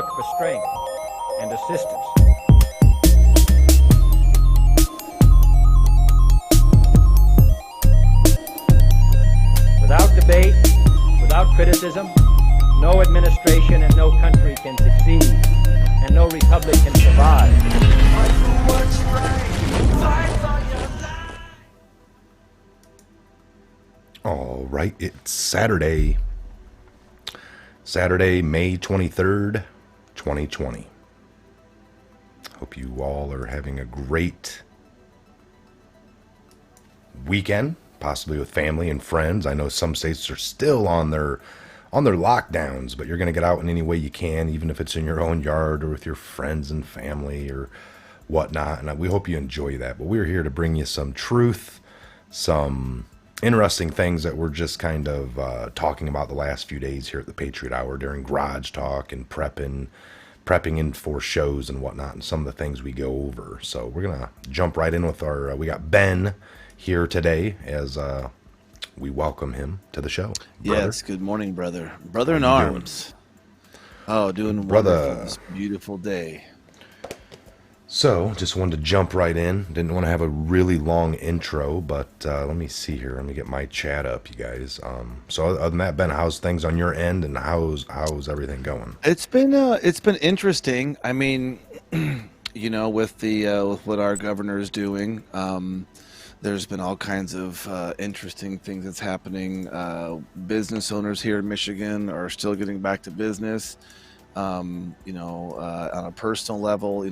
look for strength and assistance. Without debate, without criticism, no administration and no country can succeed, and no republic can survive. All right, it's Saturday, May 23rd, 2020. Hope you all are having a great weekend, possibly with family and friends. I know some states are still on their lockdowns, but you're going to get out in any way you can, even if it's in your own yard or with your friends and family or whatnot. And we hope you enjoy that. But we're here to bring you some truth, some interesting things that we're just kind of talking about the last few days here at the Patriot Hour during Garage Talk and prepping in for shows and whatnot, and some of the things we go over. So we're going to jump right in with our, we got Ben here today as we welcome him to the show. Brother. Yes, good morning, brother. Brother in arms. Oh, doing wonderful this beautiful day. So, just wanted to jump right in. Didn't want to have a really long intro, but let me see here. Let me get my chat up, you guys. So, other than that, Ben, how's things on your end, and how's everything going? It's been interesting. I mean, you know, with what our governor is doing, there's been all kinds of interesting things that's happening. Business owners here in Michigan are still getting back to business. On a personal level,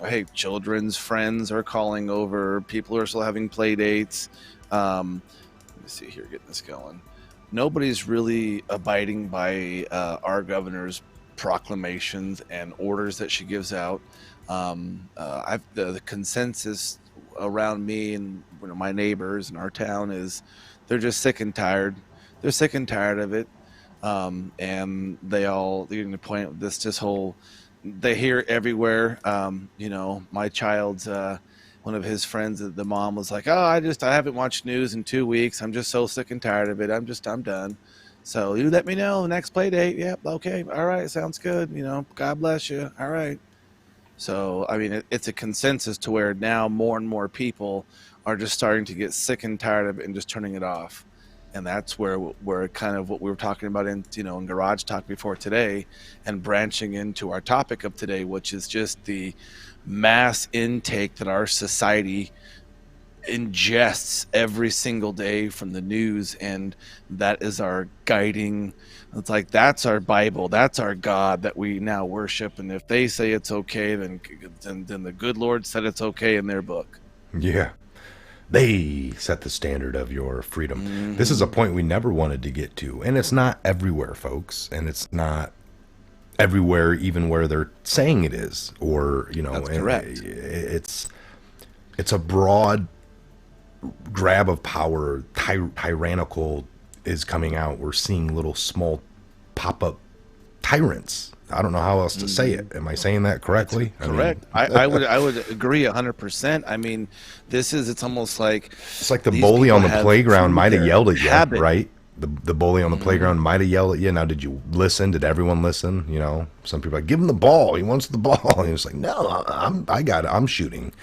hey, children's friends are calling over. People are still having play dates. Let me see here, getting this going. Nobody's really abiding by our governor's proclamations and orders that she gives out. The consensus around me and my neighbors in our town is they're just sick and tired. They're sick and tired of it. And they're getting to the point of this whole, they hear it everywhere. My child's, one of his friends, the mom was like, I haven't watched news in 2 weeks. I'm just so sick and tired of it. I'm done. So you let me know the next play date. Yep. Okay. All right. Sounds good. God bless you. All right. So, I mean, it's a consensus to where now more and more people are just starting to get sick and tired of it and just turning it off. And that's where we're kind of what we were talking about in Garage Talk before today, and branching into our topic of today, which is just the mass intake that our society ingests every single day from the news. And that is our guiding. It's like, that's our Bible. That's our God that we now worship. And if they say it's okay, then the good Lord said it's okay in their book. Yeah. They set the standard of your freedom. Mm-hmm. This is a point we never wanted to get to. And it's not everywhere, folks. And it's not everywhere even where they're saying it is. Or, That's correct. It's a broad grab of power. Tyrannical is coming out. We're seeing little small pop-up tyrants. I don't know how else to say it. Am I saying that correctly? Correct. I would agree 100%. I mean, it's almost like it's like the bully on the playground might have yelled at you, right? The bully on the playground might have yelled at you. Now, did you listen? Did everyone listen? Some people are like, give him the ball. He wants the ball. And it's like, no, I got it. I'm shooting.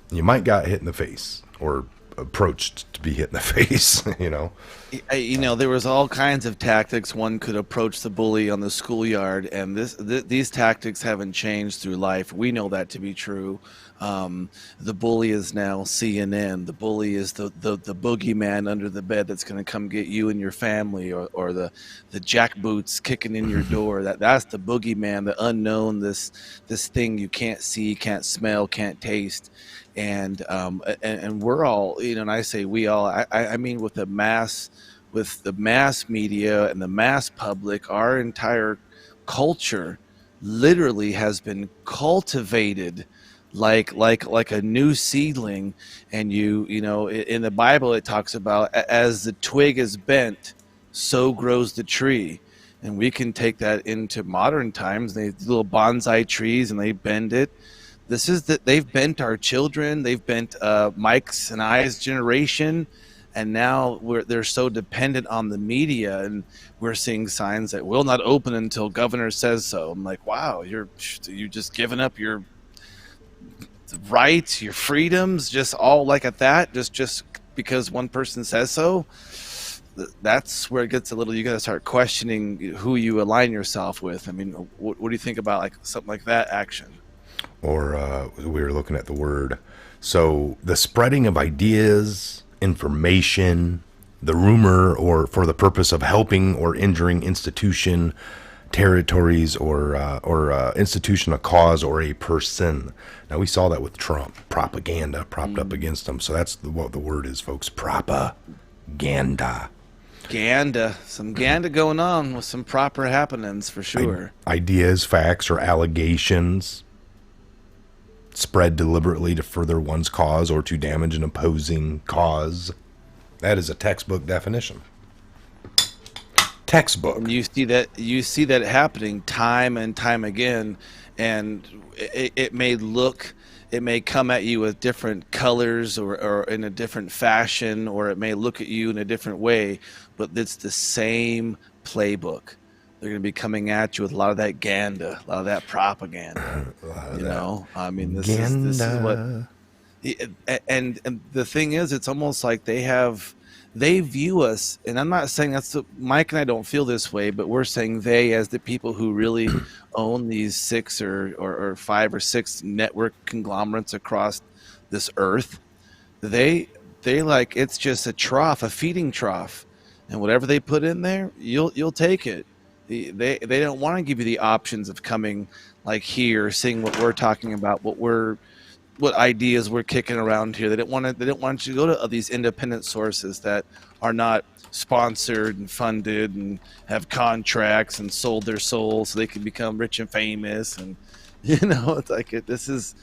You might got hit in the face or approached to be hit in the face, there was all kinds of tactics one could approach the bully on the schoolyard, and these tactics haven't changed through life. We know that to be true. The bully is now CNN. The bully is the boogeyman under the bed that's going to come get you and your family, or the jackboots kicking in your door. That's the boogeyman, the unknown, this thing you can't see, can't smell, can't taste. And we're all, and I say we all, I mean with the mass media and the mass public, our entire culture literally has been cultivated like a new seedling. And in the Bible it talks about, as the twig is bent, so grows the tree. And we can take that into modern times. They little bonsai trees and they bend it. They've bent our children. They've bent Mike's and I's generation. and now they're so dependent on the media, and we're seeing signs that will not open until governor says so. I'm like, wow, you're just giving up your rights, your freedoms, just all like at that, just because one person says so. That's where it gets a little, you got to start questioning who you align yourself with. I mean, what do you think about like something like that action? Or we were looking at the word. So the spreading of ideas, information, the rumor, or for the purpose of helping or injuring institution, territories, or institution, a cause, or a person. Now we saw that with Trump, propaganda propped up against him. So that's what the word is, folks. Propaganda. Some ganda going on with some proper happenings for sure. Ideas, facts, or allegations spread deliberately to further one's cause or to damage an opposing cause. That is a textbook definition. Textbook. And you see that happening time and time again, and it may come at you with different colors or in a different fashion, or it may look at you in a different way, but it's the same playbook. They're going to be coming at you with a lot of that ganda, a lot of that propaganda. I mean, this is what. And the thing is, it's almost like they view us, and I'm not saying Mike and I don't feel this way, but we're saying they as the people who really own these 6 or 5 or 6 network conglomerates across this earth. They like, it's just a trough, a feeding trough, and whatever they put in there, you'll take it. They don't want to give you the options of coming like here, seeing what we're talking about, what ideas we're kicking around here. They don't want you to go to these independent sources that are not sponsored and funded and have contracts and sold their souls so they can become rich and famous. And it's like this is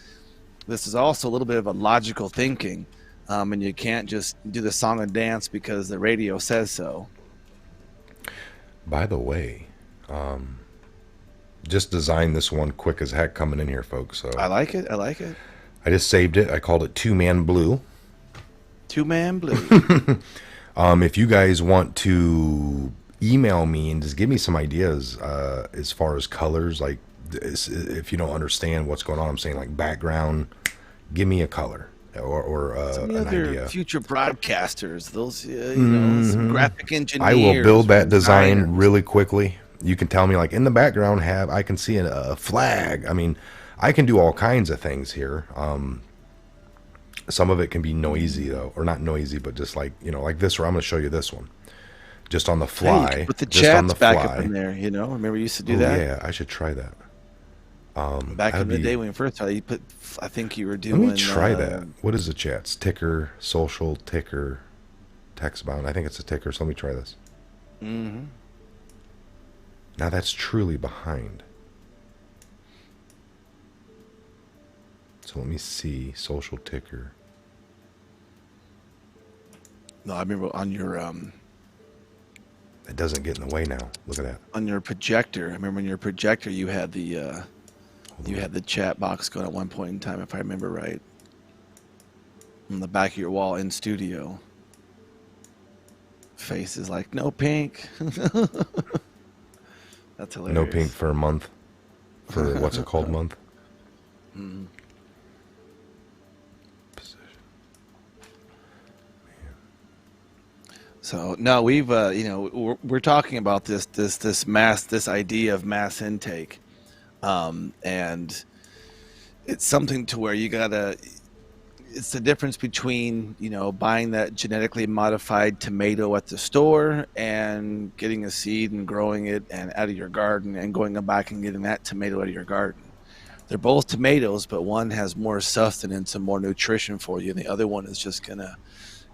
also a little bit of a logical thinking, and you can't just do the song and dance because the radio says so. By the way, just designed this one quick as heck coming in here, folks. So I like it. I just saved it. I called it 2-Man Blue. 2-Man Blue. If you guys want to email me and just give me some ideas as far as colors, like if you don't understand what's going on, I'm saying like background, give me a color or some an other idea. Future broadcasters, those some graphic engineers. I will build that design really quickly. You can tell me like in the background I can see a flag. I mean, I can do all kinds of things here. Some of it can be noisy though, or not noisy, but just like, like this, where I'm going to show you this one. Just on the fly. Hey, with the just on chats the back fly. up in there, remember we used to do that? Yeah, I should try that. Back in the day when you first started, you put, I think you were doing. Let me try that. What is the chats? Ticker, social, ticker, text bound. I think it's a ticker, so let me try this. Mm-hmm. Now that's truly behind. So let me see, social ticker. No, I remember on your It doesn't get in the way now. Look at that. on your projector. I remember on your projector you had the chat box going at one point in time, if I remember right. On the back of your wall in studio. Face is like, no pink. That's hilarious. No pink for a month. For what's it called, month? Mm. So no, we've we're talking about this idea of mass intake, and it's something to where it's the difference between buying that genetically modified tomato at the store and getting a seed and growing it and out of your garden and going back and getting that tomato out of your garden. They're both tomatoes, but one has more sustenance and more nutrition for you, and the other one is just gonna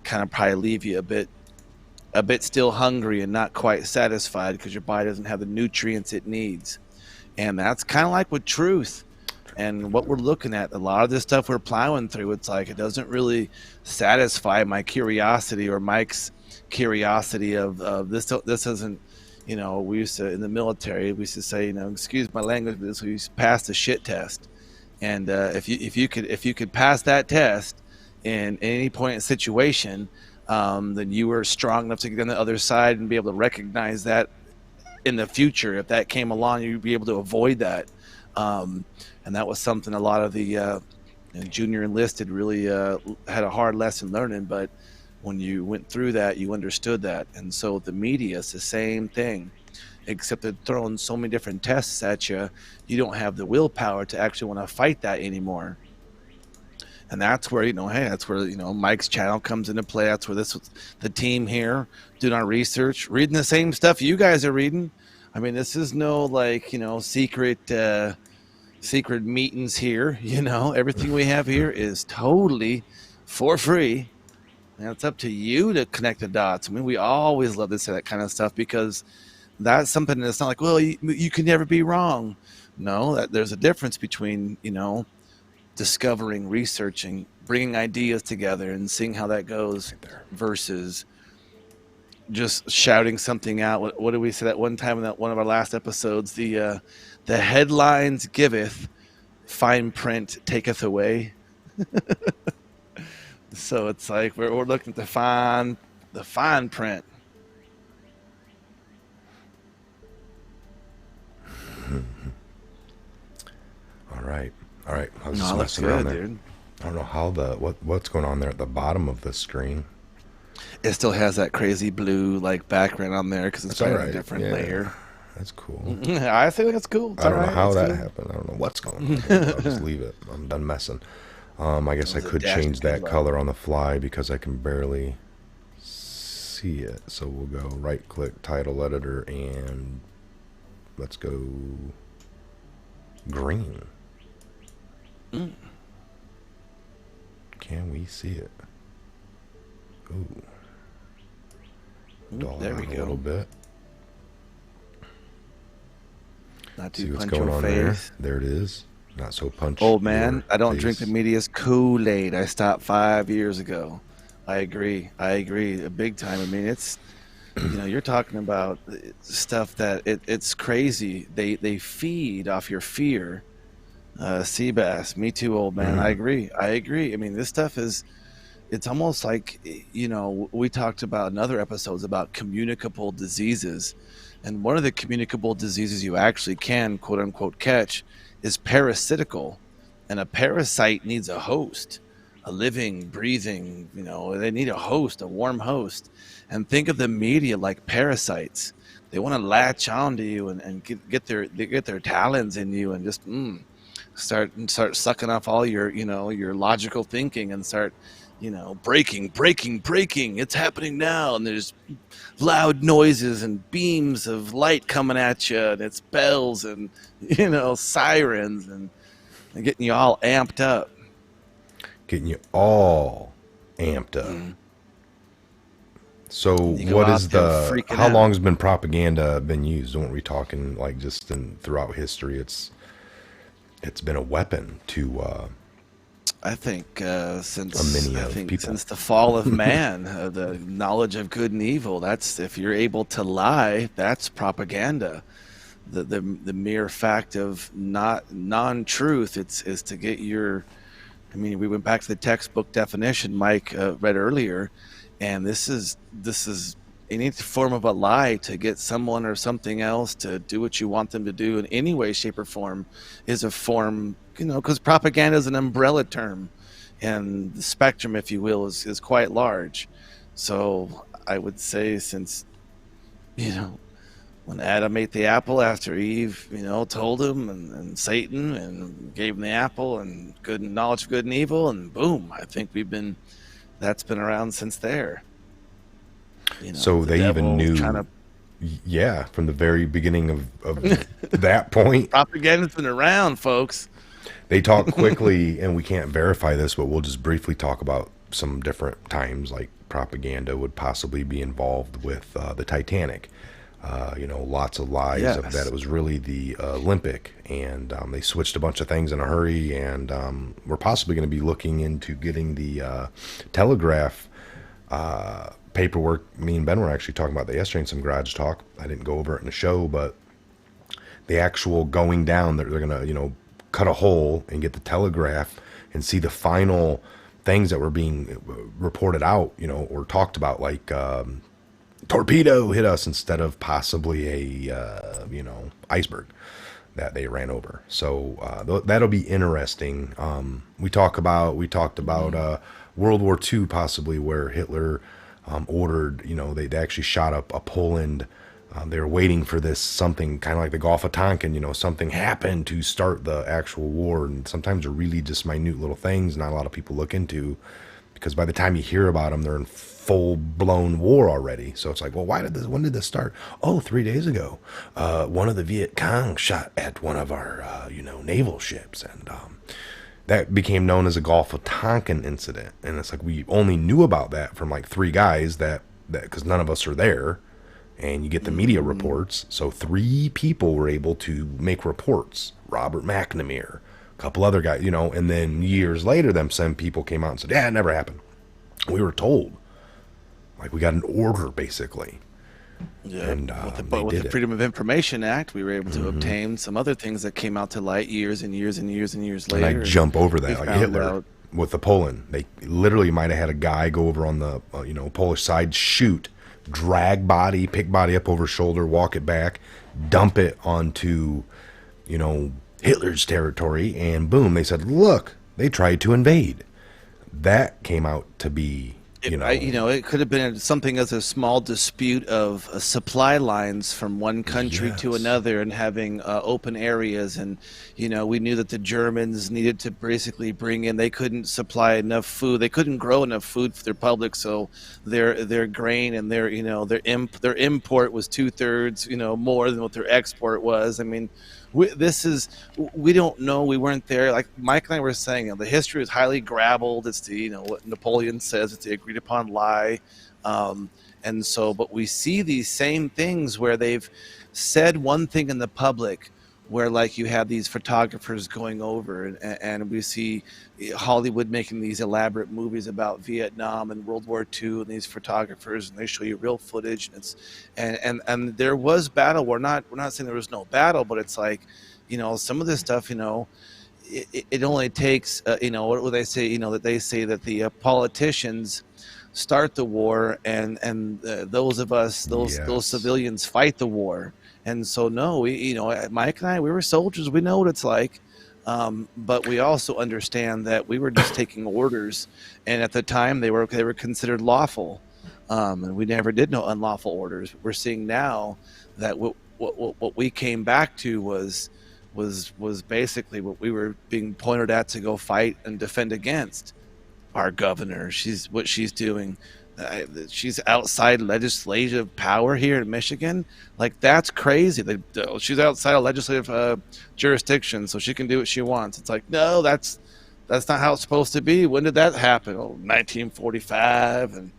kind of probably leave you a bit still hungry and not quite satisfied because your body doesn't have the nutrients it needs. And that's kind of like with truth and what we're looking at. A lot of this stuff we're plowing through, it's like it doesn't really satisfy my curiosity or Mike's curiosity of this isn't, we used to, in the military, we used to say, excuse my language, but we used to pass the shit test. And if you could pass that test in any point in situation, then you were strong enough to get on the other side and be able to recognize that in the future. If that came along, you'd be able to avoid that. And that was something a lot of the junior enlisted really had a hard lesson learning. But when you went through that, you understood that. And so the media is the same thing, except they're throwing so many different tests at you. You don't have the willpower to actually want to fight that anymore. And that's where, that's where, Mike's channel comes into play. That's where the team here doing our research, reading the same stuff you guys are reading. I mean, this is no secret meetings here. Everything we have here is totally for free. And it's up to you to connect the dots. I mean, we always love to say that kind of stuff because that's something that's not like, well, you can never be wrong. No, there's a difference between, discovering, researching, bringing ideas together and seeing how that goes versus just shouting something out. What did we say that one time in that one of our last episodes? The headlines giveth, fine print taketh away. So it's like we're looking at the fine print. All right. I was No, just looks messing around good, there. dude. I don't know how what's going on there at the bottom of the screen. It still has that crazy blue background on there because it's That's all a right. different Yeah. layer. That's cool. I think that's cool. It's I don't all know right. how It's that good. happened. I don't know what's going on. I'll just leave it. I'm done messing. I guess I was a could dash change of that good color on the fly because I can barely see it. So we'll go right click title editor and let's go green. Can we see it? Ooh. Dull There we out go. a little bit. Not See too what's punch going your on face. there. There it is. Not so punch. Old man, your I don't drink the face. media's Kool-Aid. I stopped 5 years ago. I agree. A big time. I mean, it's you're talking about stuff that it's crazy. They feed off your fear. Seabass, me too, old man. I agree. I mean, this stuff it's almost like, we talked about in other episodes about communicable diseases. And one of the communicable diseases you actually can, quote unquote, catch is parasitical. And a parasite needs a host, a living, breathing, they need a host, a warm host. And think of the media like parasites. They want to latch onto you and get their talons in you and just start sucking off all your logical thinking and start breaking, it's happening now, and there's loud noises and beams of light coming at you, and it's bells and sirens and getting you all amped up. Getting you all amped up. So You go what out is there the freaking how out. long has been propaganda been used? Aren't we talking just throughout history? It's been a weapon to I think many people. since the fall of man, the knowledge of good and evil. That's if you're able to lie, that's propaganda. The mere fact of non-truth, is to get your. I mean, we went back to the textbook definition Mike read earlier, and this is any form of a lie to get someone or something else to do what you want them to do in any way, shape, or form is a form, because propaganda is an umbrella term, and the spectrum, if you will, is quite large. So I would say since, when Adam ate the apple after Eve, told him, and Satan, and gave him the apple and good knowledge of good and evil, and boom, I think that's been around since there. So the they even devil knew, trying to- yeah, from the very beginning of that point. Propaganda's been around, folks. They talk quickly, and we can't verify this, but we'll just briefly talk about some different times like propaganda would possibly be involved with the Titanic. Lots of lies of Yes. that it was really the Olympic, and they switched a bunch of things in a hurry, and we're possibly going to be looking into getting the telegraph paperwork. Me and Ben were actually talking about that yesterday in some garage talk. I didn't go over it in the show, but the actual going down, they're going to, cut a hole and get the telegraph and see the final things that were being reported out, or talked about, like torpedo hit us instead of possibly a iceberg that they ran over. So that'll be interesting. We talked about World War II, possibly, where Hitler ordered, they actually shot up a Poland. They were waiting for this, something kind of like the Gulf of Tonkin, something happened to start the actual war. And sometimes they're really just minute little things not a lot of people look into, because by the time you hear about them, they're in full blown war already. So it's like, well, when did this start? Oh, 3 days ago, one of the Viet Cong shot at one of our, naval ships. And that became known as a Gulf of Tonkin incident. And it's like, we only knew about that from like 3 guys that because none of us are there. And you get the media reports. So 3 people were able to make reports. Robert McNamara, a couple other guys, and then years later, some people came out and said, yeah, it never happened. We were told. Like, we got an order, basically. Yeah. And with the Freedom of Information Act, we were able to obtain some other things that came out to light years and years and years and years later. And I jump over that, like Hitler out, with the Poland. They literally might have had a guy go over on the Polish side, shoot, drag body, pick body up over shoulder, walk it back, dump it onto, Hitler's territory, and boom, they said, look, they tried to invade. That came out to be, it could have been something as a small dispute of supply lines from one country to another, and having open areas. And, we knew that the Germans needed to basically bring in, they couldn't supply enough food. They couldn't grow enough food for their public. So their grain and their import was 2/3, more than what their export was. I mean, we don't know. We weren't there. Like Mike and I were saying, the history is highly grabbled. It's the, what Napoleon says, it's the agreed upon lie. But we see these same things where they've said one thing in the public, where like you have these photographers going over, and we see Hollywood making these elaborate movies about Vietnam and World War II, and these photographers, and they show you real footage, and and there was battle. We're not saying there was no battle, but it's like, some of this stuff, it only takes, what would they say, that they say that the politicians start the war, and those of us, those civilians fight the war. And so, no, Mike and I, we were soldiers. We know what it's like. But we also understand that we were just taking orders. And at the time, they were considered lawful. And we never did no unlawful orders. We're seeing now that what we came back to was basically what we were being pointed at to go fight and defend against. Our governor, what she's doing. She's outside legislative power here in Michigan. Like, that's crazy. She's outside of legislative jurisdiction, so she can do what she wants. It's like, no, that's not how it's supposed to be. When did that happen? 1945. And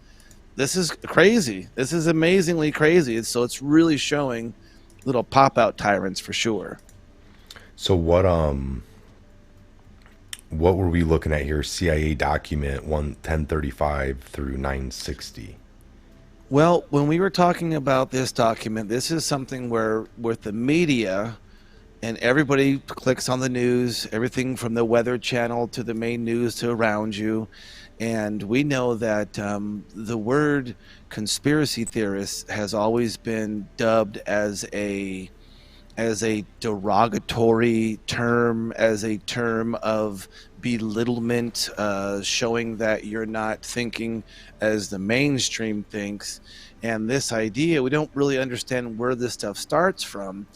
this is crazy. This is amazingly crazy. So it's really showing little pop-out tyrants for sure. So what were we looking at here? CIA document 1035 through 960. Well, when we were talking about this document, this is something where with the media, and everybody clicks on the news, everything from the Weather Channel to the main news to around you. And we know that the word conspiracy theorist has always been dubbed as a derogatory term, as a term of belittlement, showing that you're not thinking as the mainstream thinks. And this idea, we don't really understand where this stuff starts from.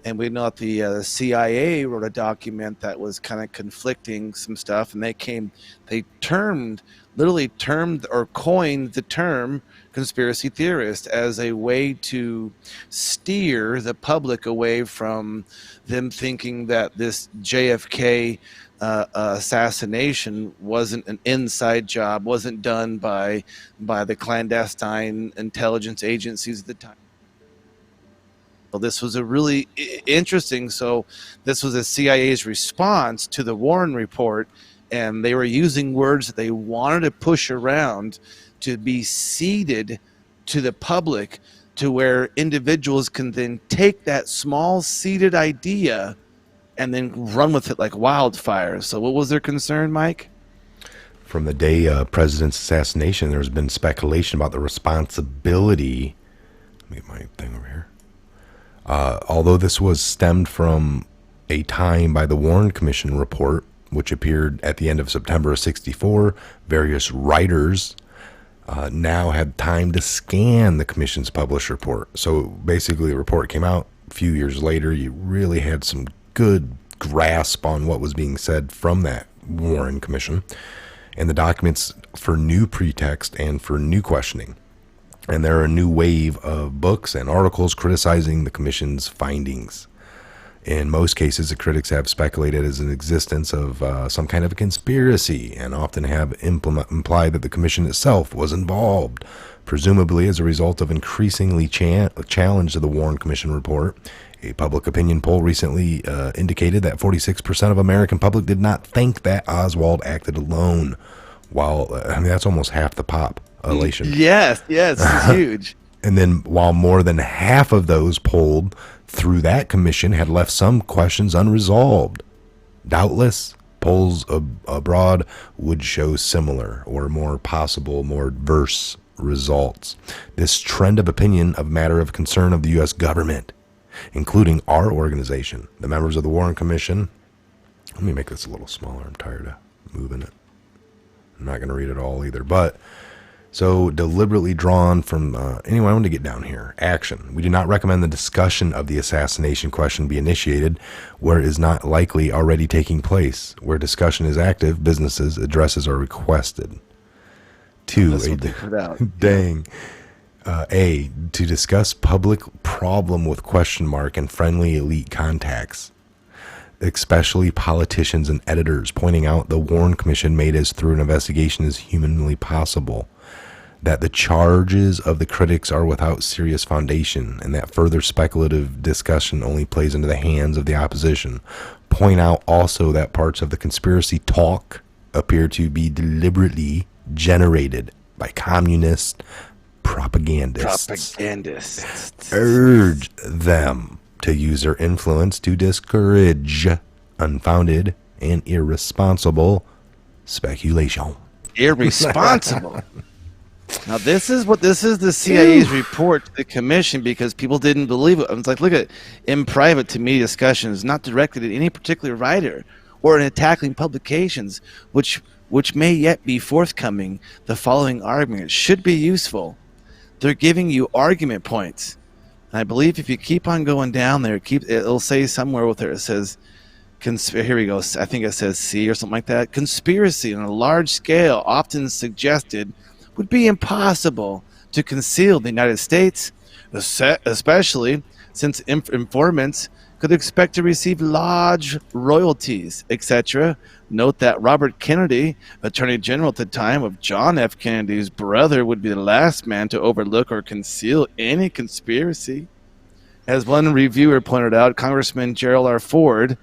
And we know that the CIA wrote a document that was kind of conflicting some stuff, and they literally termed or coined the term conspiracy theorist as a way to steer the public away from them thinking that this JFK assassination wasn't an inside job, wasn't done by the clandestine intelligence agencies at the time. Well, this was a really interesting. So this was the CIA's response to the Warren report, and they were using words that they wanted to push around to be seeded to the public, to where individuals can then take that small seeded idea and then run with it like wildfire. So what was their concern, Mike? From the day president's assassination, there's been speculation about the responsibility. Let me get my thing over here. Although this was stemmed from a time by the Warren Commission report, which appeared at the end of September of '64, various writers now had time to scan the commission's published report. So basically, the report came out a few years later. You really had some good grasp on what was being said from that Warren Commission and the documents for new pretext and for new questioning. And there are a new wave of books and articles criticizing the commission's findings. In most cases, the critics have speculated as an existence of some kind of a conspiracy and often have implied that the commission itself was involved, presumably as a result of increasingly challenge to the Warren Commission report. A public opinion poll recently indicated that 46% of American public did not think that Oswald acted alone. While that's almost half the population. Yes, this is huge. And then while more than half of those polled through that commission had left some questions unresolved, doubtless polls abroad would show similar or more possible, more diverse results. This trend of opinion of matter of concern of the U.S. government, including our organization, the members of the Warren Commission. Let me make this a little smaller. I'm tired of moving it. I'm not going to read it all either, but so deliberately drawn from anyway, I want to get down here. Action. We do not recommend the discussion of the assassination question be initiated where it is not likely already taking place. Where discussion is active, businesses addresses are requested. Two, A, to discuss public problem with question mark and friendly elite contacts, especially politicians and editors, pointing out the Warren Commission made as through an investigation as humanly possible, that the charges of the critics are without serious foundation, and that further speculative discussion only plays into the hands of the opposition. Point out also that parts of the conspiracy talk appear to be deliberately generated by communist propagandists. Urge them to use their influence to discourage unfounded and irresponsible speculation. Irresponsible. Now this is the CIA's report to the commission because people didn't believe it. It's like, look at in private to media discussions not directed at any particular writer or in attacking publications which may yet be forthcoming. The following arguments should be useful. They're giving you argument points. And I believe if you keep on going down there, it'll say somewhere with there it says here we go. I think it says C or something like that. Conspiracy on a large scale often suggested would be impossible to conceal the United States, especially since informants could expect to receive large royalties, etc. Note that Robert Kennedy, Attorney General at the time of John F. Kennedy's brother, would be the last man to overlook or conceal any conspiracy. As one reviewer pointed out, Congressman Gerald R. Ford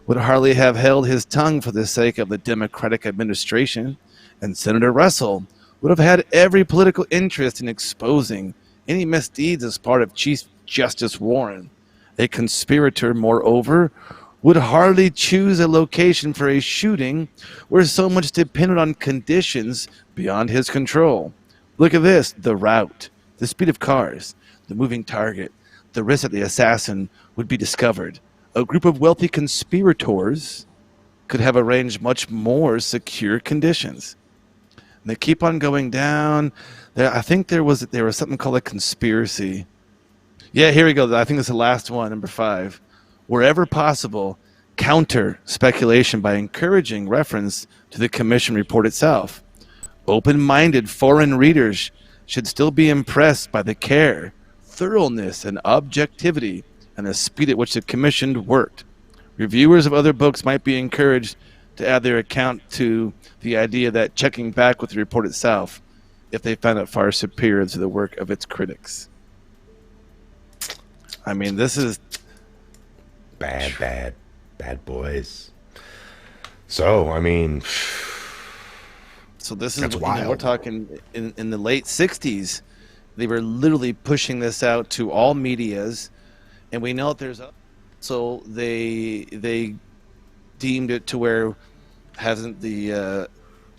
would hardly have held his tongue for the sake of the Democratic administration, and Senator Russell would have had every political interest in exposing any misdeeds as part of Chief Justice Warren. A conspirator, moreover, would hardly choose a location for a shooting where so much depended on conditions beyond his control. Look at this: the route, the speed of cars, the moving target, the risk that the assassin would be discovered. A group of wealthy conspirators could have arranged much more secure conditions. And they keep on going down. I think there was something called a conspiracy. Yeah, here we go. I think that's the last one, number 5. Wherever possible, counter speculation by encouraging reference to the commission report itself. Open-minded foreign readers should still be impressed by the care, thoroughness, and objectivity and the speed at which the commission worked. Reviewers of other books might be encouraged to add their account to the idea that checking back with the report itself if they found it far superior to the work of its critics. I mean, this is bad boys. So, I mean, so this is that's wild. We're talking in the late 60s. They were literally pushing this out to all medias, and we know that there's so they deemed it to where hasn't the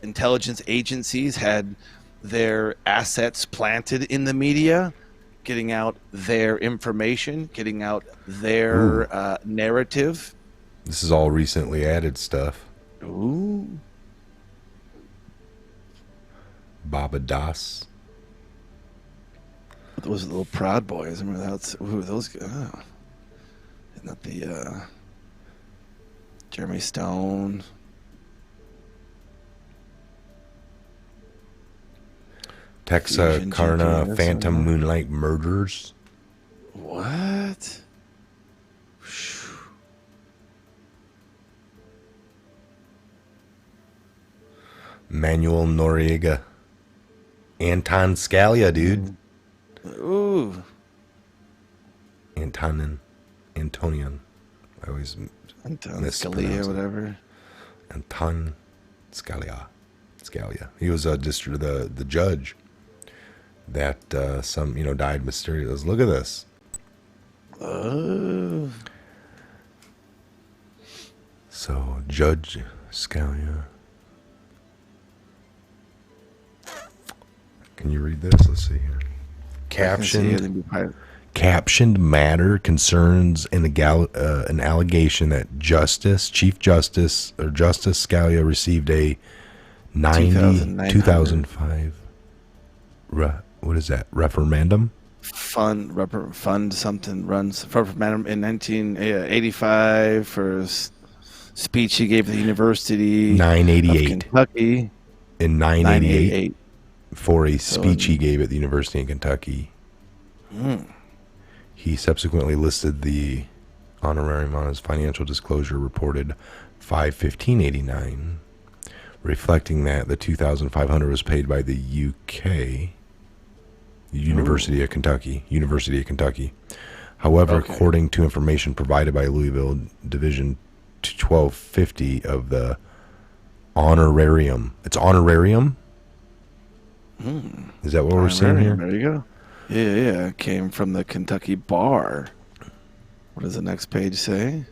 intelligence agencies had their assets planted in the media, getting out their information, getting out their narrative. This is all recently added stuff. Ooh. Baba Das. Those little Proud Boys. Remember that's those. Oh. Isn't that the Jeremy Stone? Texarkana Phantom Moonlight Murders. What? Manuel Noriega. Anton Scalia, dude. Ooh. Antonian. I always Scalia, whatever. Anton Scalia. He was the judge that died mysteriously. Look at this. Oh. So Judge Scalia. Can you read this? Let's see here. Captioned matter concerns an allegation that Chief Justice Scalia received a 2005 what is that? Referendum? Fund something runs referendum in 1985 for a speech he gave at the University 988 of Kentucky. In 988 for a speech he gave at the University of Kentucky. He subsequently listed the honorarium on his financial disclosure reported 5/15/89, reflecting that the $2,500 was paid by the UK University of Kentucky. However, according to information provided by Louisville Division 1250 of the honorarium, it's honorarium. Is that what we're seeing here? There you go. Yeah. It came from the Kentucky Bar. What does the next page say?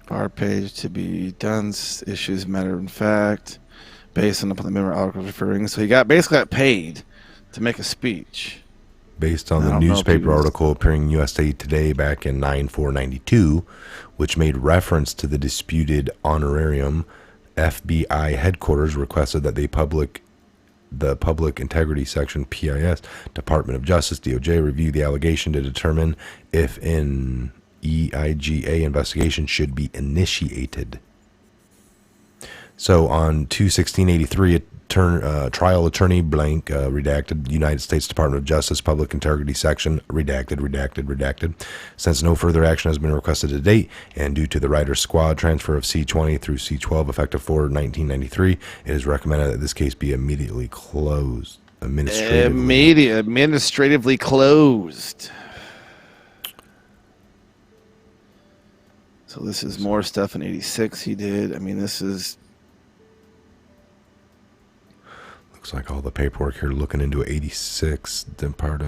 Bar page to be done. Issues matter in fact, based on the member article referring. So he basically got paid to make a speech. Based on the newspaper article appearing in USA Today back in 9/4/92, which made reference to the disputed honorarium, FBI headquarters requested that the Public Integrity Section, PIS, Department of Justice, DOJ, review the allegation to determine if an EIGA investigation should be initiated. So on 2/16/83, trial attorney blank, redacted, United States Department of Justice, Public Integrity Section, redacted. Since no further action has been requested to date, and due to the Rider's Squad transfer of C-20 through C-12 effective 4/1993, it is recommended that this case be immediately closed. Administratively closed. So this is more stuff in 86 he did. I mean, this is... Looks like all the paperwork here looking into 86, then part of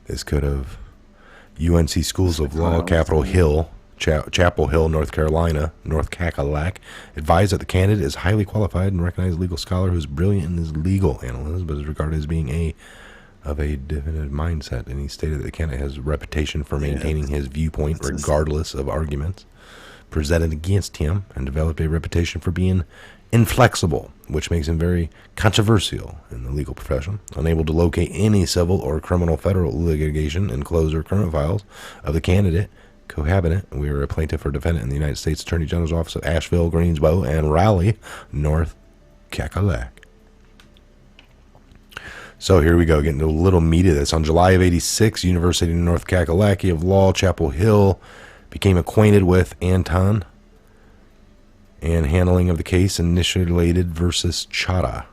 this could have UNC Schools of Law, Capitol Hill, Chapel Hill, North Carolina, North Cackalack, advised that the candidate is highly qualified and recognized legal scholar who is brilliant in his legal analysis, but is regarded as being of a definitive mindset. And he stated that the candidate has a reputation for maintaining his viewpoint regardless of arguments presented against him, and developed a reputation for being inflexible, which makes him very controversial in the legal profession, unable to locate any civil or criminal federal litigation in closed or current files of the candidate, cohabitant. We are a plaintiff or defendant in the United States Attorney General's Office of Asheville, Greensboro, and Raleigh, North Cackalack. So here we go, getting to a little meat of this. On July of 86, University of North Cackalack of Law, Chapel Hill, became acquainted with Anton and handling of the case initiated versus Chadha,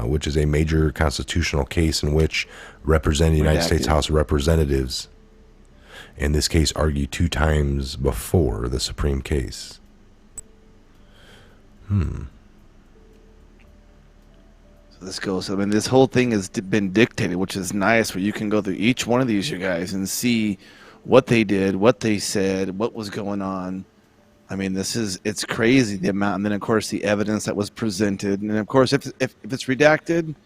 which is a major constitutional case in which represented the United States House of Representatives. In this case, argued 2 times before the Supreme case. So this goes. I mean, this whole thing has been dictated, which is nice, where you can go through each one of these, you guys, and see what they did, what they said, what was going on. I mean, it's crazy the amount, and then of course the evidence that was presented, and of course if it's redacted,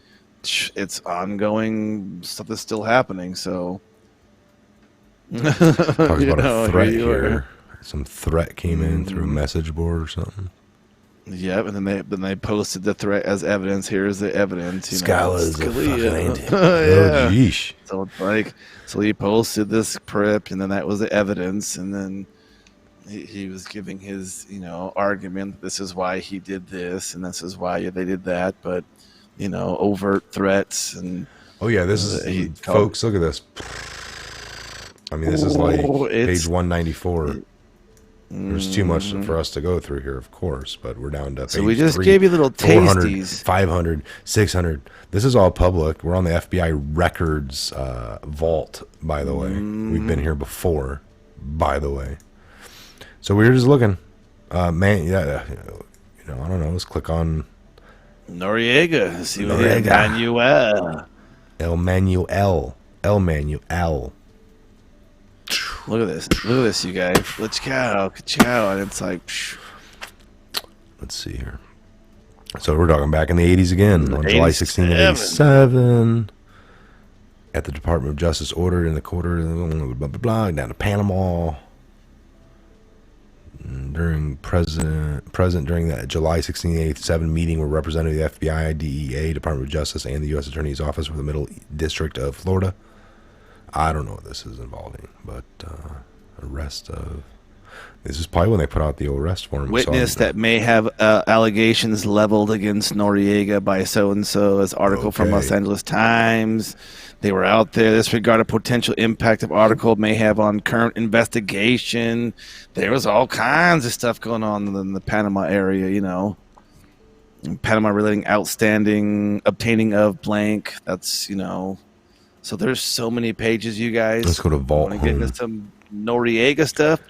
it's ongoing stuff that's still happening. So, Talks about a threat you are. here. Some threat came in through a message board or something. Yep, and then they posted the threat as evidence. Here's the evidence. Scala's a fucking auntie. Yeah. Oh, yeesh. So it's like, so he posted this prep, and then that was the evidence, and then he was giving his, argument. This is why he did this, and this is why they did that. But, overt threats and. Oh yeah, this is folks. Look at this. I mean, this is like page 194. There's too much for us to go through here, of course, but we're down to page so we just 3, gave you little 400, tasties. 500, 600. This is all public. We're on the FBI records vault, by the way. We've been here before, by the way. So we were just looking. I don't know. Let's click on Noriega. See what Noriega. Emmanuel. El Manuel. Look at this, you guys. Let's go, and it's like. Let's see here. So we're talking back in the 80s again, on July 16, 1987. At the Department of Justice ordered in the quarter, blah, blah, blah, down to Panama. Present during that July 16, 1987 meeting were representatives of the FBI, DEA, Department of Justice, and the U.S. Attorney's Office for the Middle District of Florida. I don't know what this is involving, but arrest of... This is probably when they put out the arrest form. Witness that may have allegations leveled against Noriega by so-and-so, as article from Los Angeles Times. They were out there. This regarded potential impact of article may have on current investigation. There was all kinds of stuff going on in the Panama area, In Panama relating obtaining of blank. That's, So there's so many pages, you guys. Let's go to Vault. Want to get into some Noriega stuff?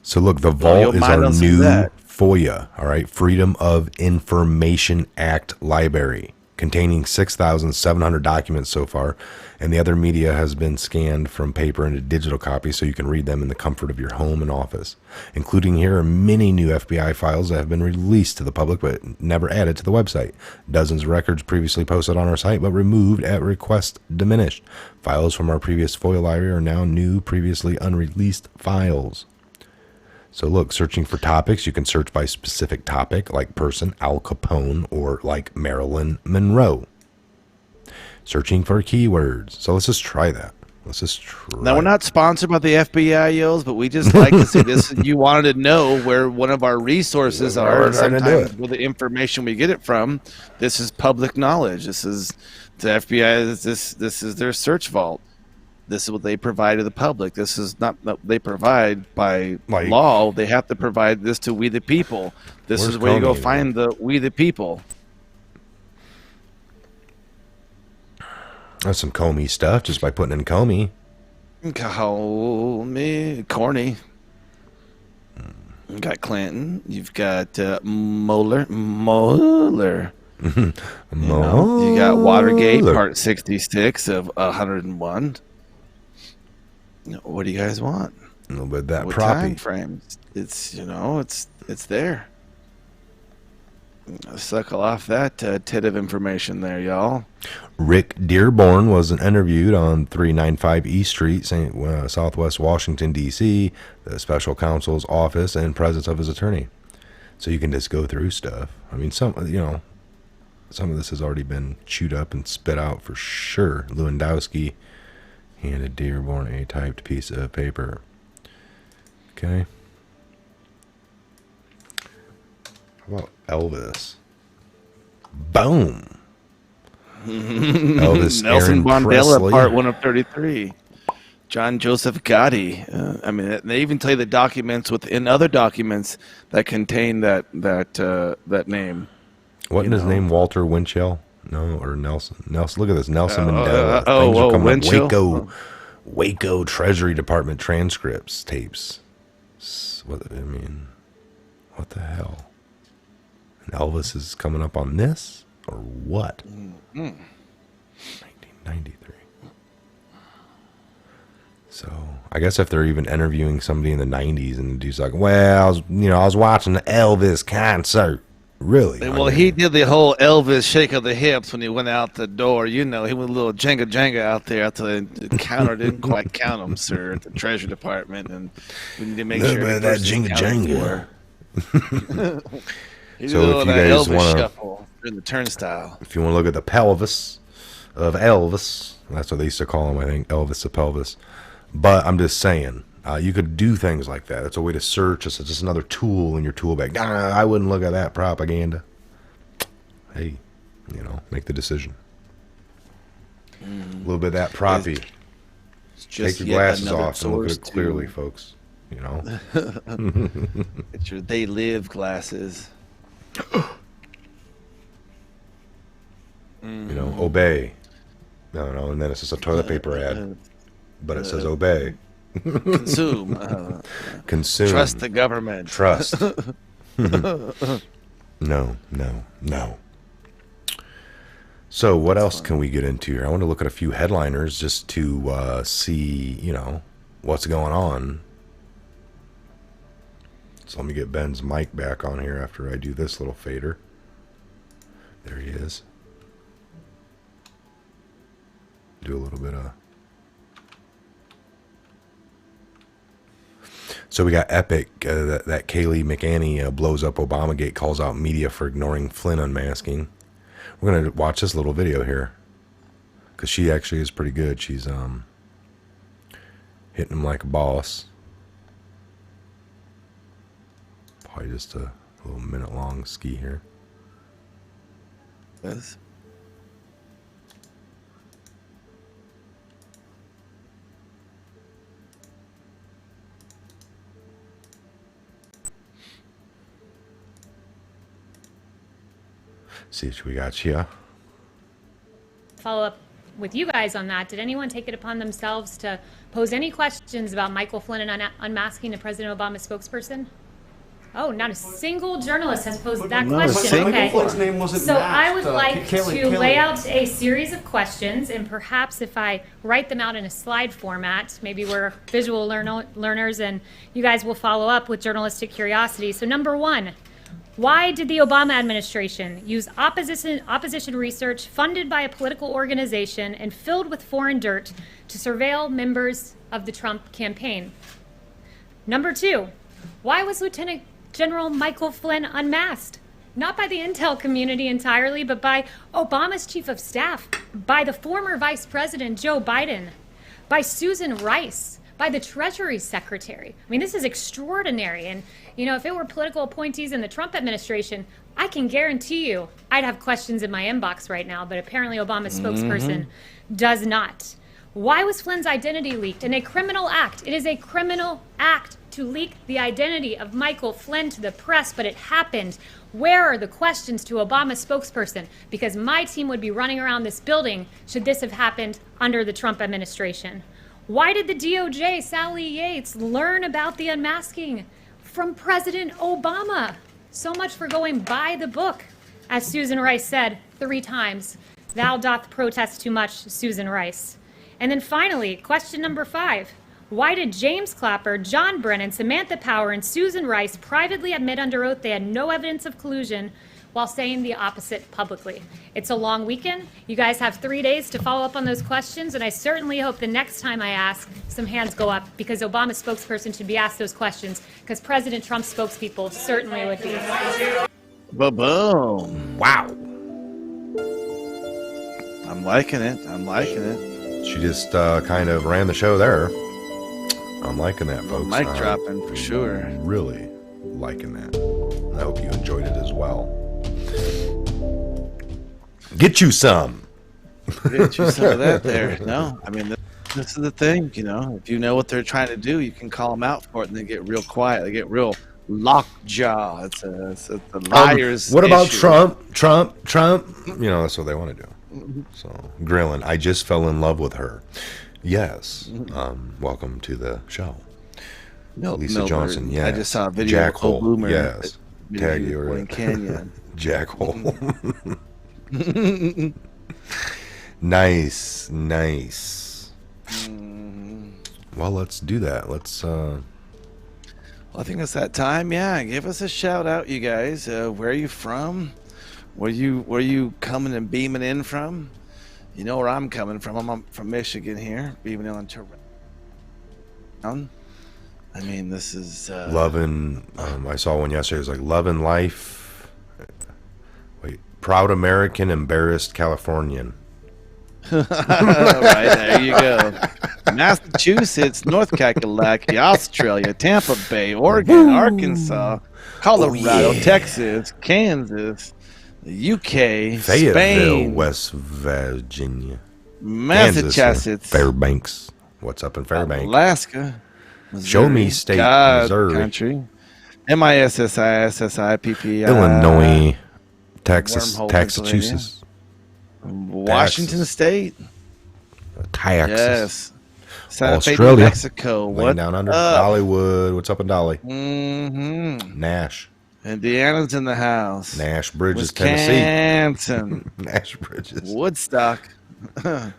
So look, the Vault is our new FOIA, all right? Freedom of Information Act library, containing 6,700 documents so far, and the other media has been scanned from paper into digital copies so you can read them in the comfort of your home and office. Including here are many new FBI files that have been released to the public but never added to the website. Dozens of records previously posted on our site but removed at request diminished. Files from our previous FOIA library are now new, previously unreleased files. So look, searching for topics, you can search by specific topic, like person, Al Capone, or like Marilyn Monroe. Searching for keywords. So let's just try that. Now, we're not sponsored by the FBI, Yos, but we just like to see this. You wanted to know where one of our resources are. Sometimes where the information we get it from, this is public knowledge. This is the FBI. This is their search vault. This is what they provide to the public. This is not they provide by law. They have to provide this to we the people. This is where you go find the we the people. That's some Comey stuff just by putting in Comey. Corny. You got Clinton. You've got Mueller. You got Watergate, Part 66 of 101. What do you guys want? A little bit of that time frames. It's it's there. Suckle off that tit of information there, y'all. Rick Dearborn was interviewed on 395 East Street, Southwest Washington, D.C., the special counsel's office, in presence of his attorney. So you can just go through stuff. I mean, some of this has already been chewed up and spit out for sure. Lewandowski handed Dearborn a typed piece of paper. Okay. How about Elvis? Boom. Elvis, Nelson Aaron Mandela, Presley. Part 1 of 33. John Joseph Gotti. I mean, they even tell you the documents within other documents that contain that name. Wasn't his name Walter Winchell? No, or Nelson. Look at this. Nelson Mandela. Things are coming Winchell. Up. Waco Treasury Department transcripts, tapes. What the hell? And Elvis is coming up on this? Or what? 1993. So I guess if they're even interviewing somebody in the 90s and the dude's like, well, I was watching the Elvis concert. Really? Well, he did the whole Elvis shake of the hips when he went out the door. He went a little Jenga out there after the counter didn't quite count him, sir, at the Treasury Department. And we need to make sure that Jenga. So if you guys want to, in the turnstile. If you want to look at the pelvis of Elvis, that's what they used to call him, I think, Elvis the pelvis. But I'm just saying, you could do things like that. It's a way to search. It's just another tool in your tool bag. I wouldn't look at that propaganda. Hey, make the decision. A little bit of that proppy. Take your glasses off and look at it clearly, folks. It's your They Live glasses. Obey. No, and then it's just a toilet paper ad. But it says obey. Consume. Consume. Trust the government. Trust. No. So what else can we get into here? I want to look at a few headliners just to see, what's going on. So let me get Ben's mic back on here after I do this little fader. There he is. Do a little bit of... So we got Epic, that Kayleigh McEnany blows up Obamagate, calls out media for ignoring Flynn unmasking. We're going to watch this little video here, because she actually is pretty good. She's hitting him like a boss. Probably just a little minute-long ski here. Yes. See what we got here. Follow up with you guys on that. Did anyone take it upon themselves to pose any questions about Michael Flynn and unmasking the President Obama spokesperson? Oh, not a single journalist has posed that question. Okay. So I would like to lay out a series of questions, and perhaps if I write them out in a slide format, maybe we're visual learners and you guys will follow up with journalistic curiosity. So number one, why did the Obama administration use opposition research funded by a political organization and filled with foreign dirt to surveil members of the Trump campaign? Number two, why was Lieutenant General Michael Flynn unmasked? Not by the intel community entirely, but by Obama's chief of staff, by the former Vice President Joe Biden, by Susan Rice, by the Treasury Secretary. I mean, this is extraordinary. And, if it were political appointees in the Trump administration, I can guarantee you I'd have questions in my inbox right now, but apparently Obama's spokesperson does not. Why was Flynn's identity leaked? In a criminal act. It is a criminal act to leak the identity of Michael Flynn to the press, but it happened. Where are the questions to Obama's spokesperson? Because my team would be running around this building should this have happened under the Trump administration. Why did the DOJ, Sally Yates, learn about the unmasking from President Obama? So much for going by the book. As Susan Rice said 3 times, thou doth protest too much, Susan Rice. And then finally, question number 5. Why did James Clapper, John Brennan, Samantha Power, and Susan Rice privately admit under oath they had no evidence of collusion while saying the opposite publicly? It's a long weekend. You guys have 3 days to follow up on those questions, and I certainly hope the next time I ask, some hands go up, because Obama's spokesperson should be asked those questions, because President Trump's spokespeople certainly would be. Ba-boom. Wow. I'm liking it. She just kind of ran the show there. I'm liking that, folks. Mic dropping for sure. Really liking that. I hope you enjoyed it as well. Get you some. Get you some of that there. No, I mean, this is the thing, If you know what they're trying to do, you can call them out for it, and they get real quiet. They get real lockjaw. It's the liars. What about issue. Trump? That's what they want to do. So, grilling. I just fell in love with her. Yes. Welcome to the show. Lisa Johnson. Yeah. I just saw a video Jack of Cole Hole. Bloomer. Yes. Tag you or Canyon. Jack Hole. Nice. Well, let's do that. Let's. Well, I think it's that time. Yeah, give us a shout out, you guys. Where are you from? Where you coming and beaming in from? You know where I'm coming from. I'm from Michigan here, beaming in on town. I mean, this is Loving. I saw one yesterday. It was like loving life. Wait, proud American, embarrassed Californian. right, there you go. Massachusetts, North Kakalaki, Australia, Tampa Bay, Oregon, Arkansas, Colorado, Texas, Kansas, the UK, Fayetteville, Spain, West Virginia, Massachusetts, Kansas, Fairbanks. What's up in Fairbanks? Alaska, Missouri, Show me state, God, Missouri. country, MISSI, PPI, Illinois, Texas, Wormhole, Massachusetts, Washington State, Texas, yes, Santa Fe, New Australia, Mexico, laying what down under up? Dollywood. What's up in Dolly? Mm-hmm. Nash, Indiana's in the house. Nash Bridges, Tennessee. Wisconsin, Nash Bridges, Woodstock, Ohio,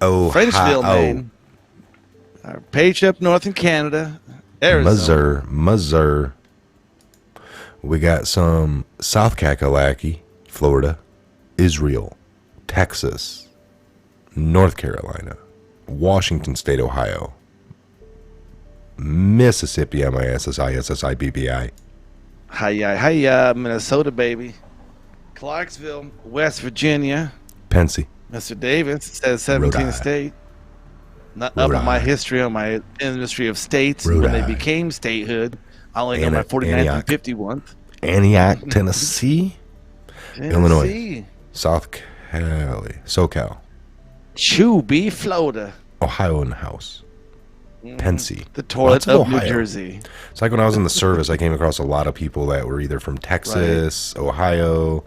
Frenchville, Maine, our Patriot up north in Canada, Arizona, Missouri. We got some South Kakalaki, Florida, Israel, Texas, North Carolina, Washington State, Ohio, Mississippi, MISSI, PPI, Hiya, Minnesota, baby, Clarksville, West Virginia. Pensy, Mr. Davis says Rhode 17 Island. state. Not up Rhode on my Island. history on my industry of states Rhode when they Island. became statehood. I only know my 49th and Antioch. 51th. Antioch, Tennessee, Illinois. Tennessee. South Cali, SoCal, Chubby, Florida. Ohio in the house, Pensy. The toilet Lots of of New Ohio. Jersey. It's like when I was in the service, I came across a lot of people that were either from Texas, Ohio,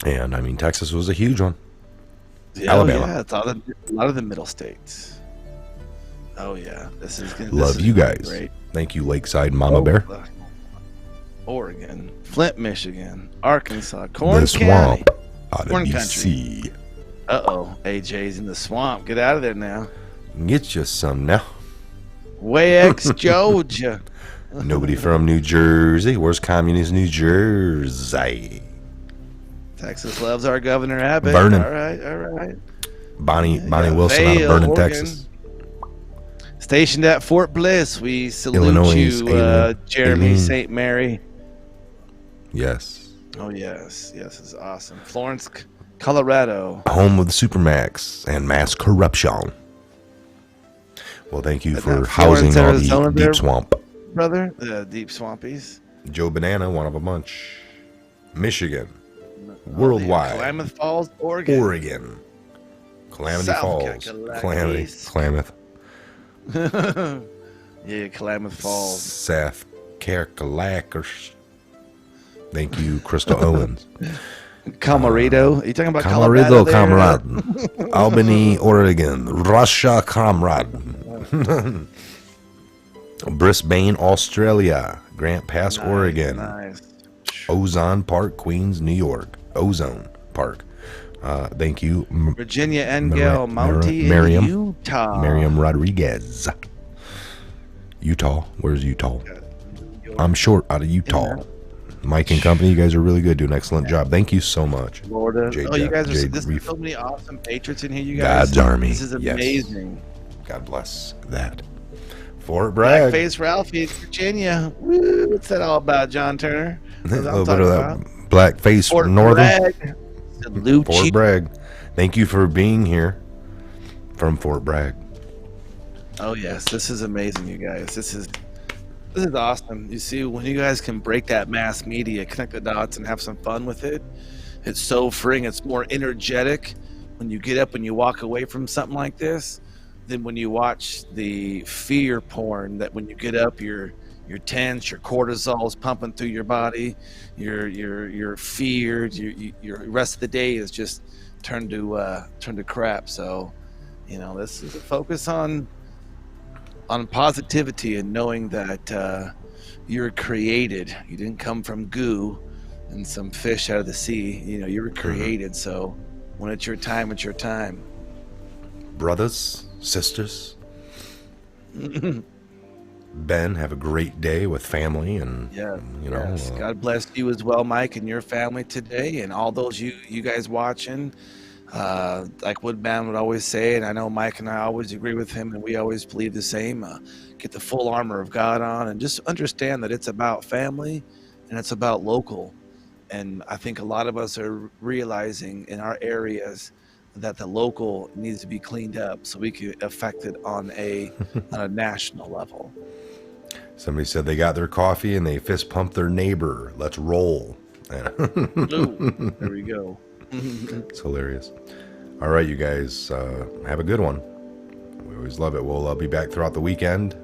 and I mean, Texas was a huge one. Alabama. Yeah, it's a lot of the middle states. Oh, yeah. This is gonna Love you gonna be guys. Great. Thank you, Lakeside Mama Bear. Oregon, Flint, Michigan, Arkansas, Corn The County. swamp out of Corn BC. Uh-oh, AJ's in the swamp. Get out of there now. Get you some now. Wayex, Georgia. Nobody from New Jersey. Where's communist New Jersey? Texas loves our Governor Abbott. Vernon. All right. Bonnie Yeah, Wilson out of Avail, Vernon, Oregon. Texas. Stationed at Fort Bliss, we salute Illinois, you, Aileen. Jeremy Aileen. St. Mary. Yes. Oh, yes, it's awesome. Florence, Colorado. Home of the Supermax and mass corruption. Well, thank you Is for that housing Florence, all Arizona the there? deep swamp. Brother, the Deep Swampies. Joe Banana, one of a bunch. Michigan. Worldwide. Klamath Falls, Oregon. Oregon. Calamity South Falls. Kakalaki. Calamity. Klamath. Yeah, Klamath Falls. Seth Kerkalakers. Thank you, Crystal Owens. Camarado. Are you talking about Colorado? Camarado, comrade. Albany, Oregon. Russia, comrade. Brisbane, Australia. Grant Pass, Oregon. Nice. Ozone Park, Queens, New York. Ozone Park. Thank you, Virginia, Engel, Mountie, Miriam. Utah. Miriam Rodriguez. Utah. Where's Utah? I'm short out of Utah. Mike and company, you guys are really good. Do an excellent job. Thank you so much. Florida. Jade Oh, you Jeff- guys are Jade there's Reef. so many awesome patriots in here, you guys. God's Army. This is Yes. amazing. God bless that. Fort Bragg. Blackface Ralphie, Virginia. Woo, what's that all about, John Turner? A That's what I'm little bit of talking that about. black face Fort northern. Bragg. Salute Fort you. Bragg. Thank you for being here from Fort Bragg. Oh yes, this is amazing, you guys. This is awesome. You see, when you guys can break that mass media, connect the dots, and have some fun with it, it's so freeing. It's more energetic when you get up and you walk away from something like this than when you watch the fear porn. That when you get up, you're tense, your cortisol is pumping through your body, you're feared, your rest of the day is just turned to crap. So, this is a focus on positivity and knowing that you're created. You didn't come from goo and some fish out of the sea. You were created. So when it's your time, it's your time. Brothers, sisters, Ben, have a great day with family, and Yeah. you know, Yes. God bless you as well, Mike, and your family today, and all those you guys watching. Like Woodman would always say, and I know Mike and I always agree with him, and we always believe the same. Get the full armor of God on, and just understand that it's about family, and it's about local. And I think a lot of us are realizing in our areas that the local needs to be cleaned up so we can affect it on a national level. somebody said they got their coffee and they fist pumped their neighbor. Let's roll. Ooh, there we go. It's hilarious. All right, you guys, have a good one. We always love it. We'll be back throughout the weekend.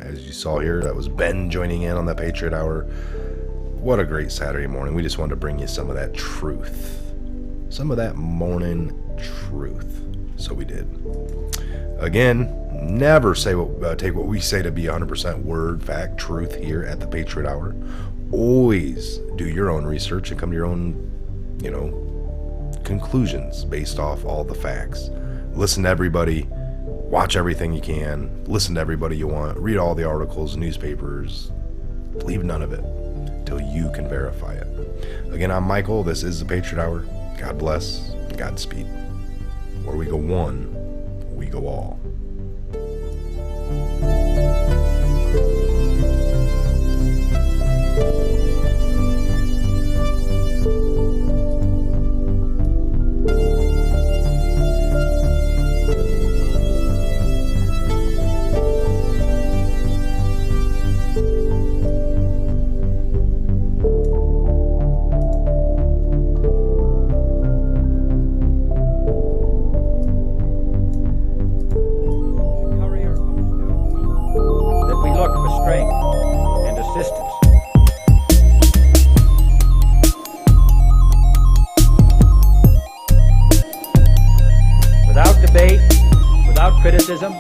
As you saw here, that was Ben joining in on the Patriot Hour. What a great Saturday morning. We just wanted to bring you some of that truth. Some of that morning truth. So we did. Again, never say take what we say to be 100% word, fact, truth here at the Patriot Hour. Always do your own research and come to your own, conclusions based off all the facts. Listen to everybody. Watch everything you can. Listen to everybody you want. Read all the articles, newspapers. Believe none of it until you can verify it. Again, I'm Michael. This is the Patriot Hour. God bless. Godspeed. Where we go one, we go all. Criticism,